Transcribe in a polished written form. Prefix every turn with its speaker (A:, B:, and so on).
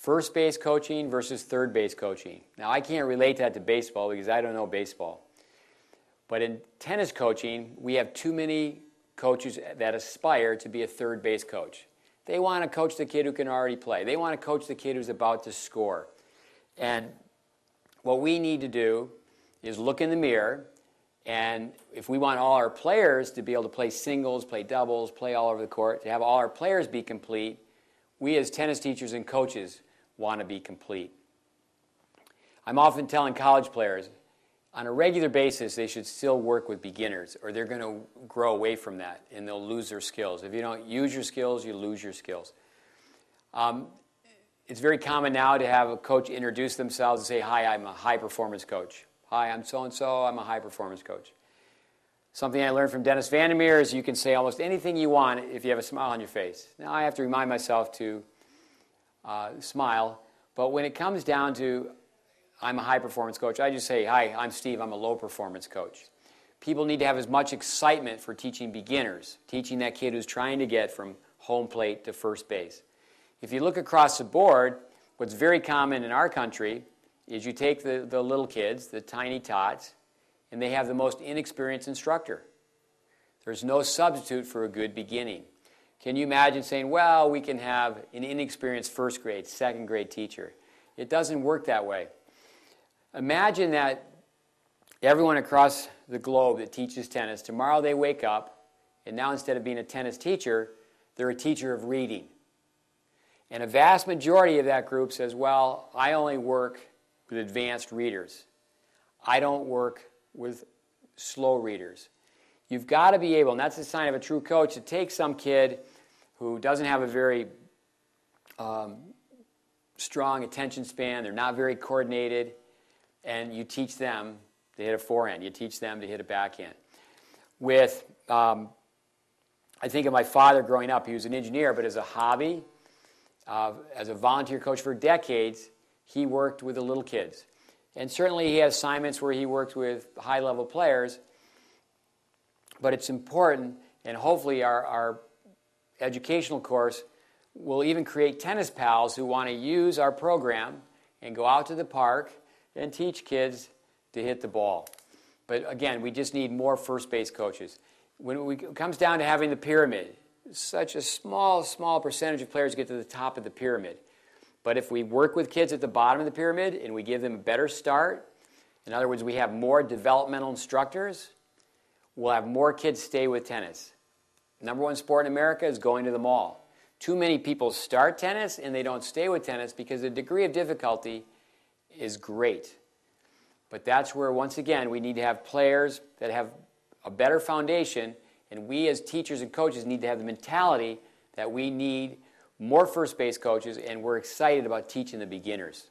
A: First base coaching versus third base coaching. Now, I can't relate that to baseball because I don't know baseball. But in tennis coaching, we have too many coaches that aspire to be a third base coach. They want to coach the kid who can already play. They want to coach the kid who's about to score. And what we need to do is look in the mirror, and if we want all our players to be able to play singles, play doubles, play all over the court, to have all our players be complete, we as tennis teachers and coaches want to be complete. I'm often telling college players, on a regular basis, they should still work with beginners, or they're going to grow away from that, and they'll lose their skills. If you don't use your skills, you lose your skills. It's very common now to have a coach introduce themselves and say, "Hi, I'm a high-performance coach. Hi, I'm so-and-so, I'm a high-performance coach." Something I learned from Dennis Vandermeer is you can say almost anything you want if you have a smile on your face. Now, I have to remind myself to smile, but when it comes down to I'm a high-performance coach, I just say, "Hi, I'm Steve, I'm a low-performance coach." People need to have as much excitement for teaching beginners, teaching that kid who's trying to get from home plate to first base. If you look across the board, what's very common in our country is you take the little kids, the tiny tots, and they have the most inexperienced instructor. There's no substitute for a good beginning. Can you imagine saying, well, we can have an inexperienced first grade, second grade teacher? It doesn't work that way. Imagine that everyone across the globe that teaches tennis, tomorrow they wake up, and now instead of being a tennis teacher, they're a teacher of reading. And a vast majority of that group says, well, I only work with advanced readers. I don't work with slow readers. You've got to be able, and that's the sign of a true coach, to take some kid who doesn't have a very strong attention span, they're not very coordinated, and you teach them to hit a forehand. You teach them to hit a backhand. I think of my father growing up. He was an engineer, but as a hobby, as a volunteer coach for decades, he worked with the little kids. And certainly he has assignments where he works with high-level players, but it's important, and hopefully our educational course will even create tennis pals who want to use our program and go out to the park and teach kids to hit the ball. But again, we just need more first base coaches. When it comes down to having the pyramid, such a small percentage of players get to the top of the pyramid. But if we work with kids at the bottom of the pyramid and we give them a better start, in other words, we have more developmental instructors, we'll have more kids stay with tennis. Number one sport in America is going to the mall. Too many people start tennis and they don't stay with tennis because the degree of difficulty is great. But that's where, once again, we need to have players that have a better foundation, and we as teachers and coaches need to have the mentality that we need more first base coaches, and we're excited about teaching the beginners.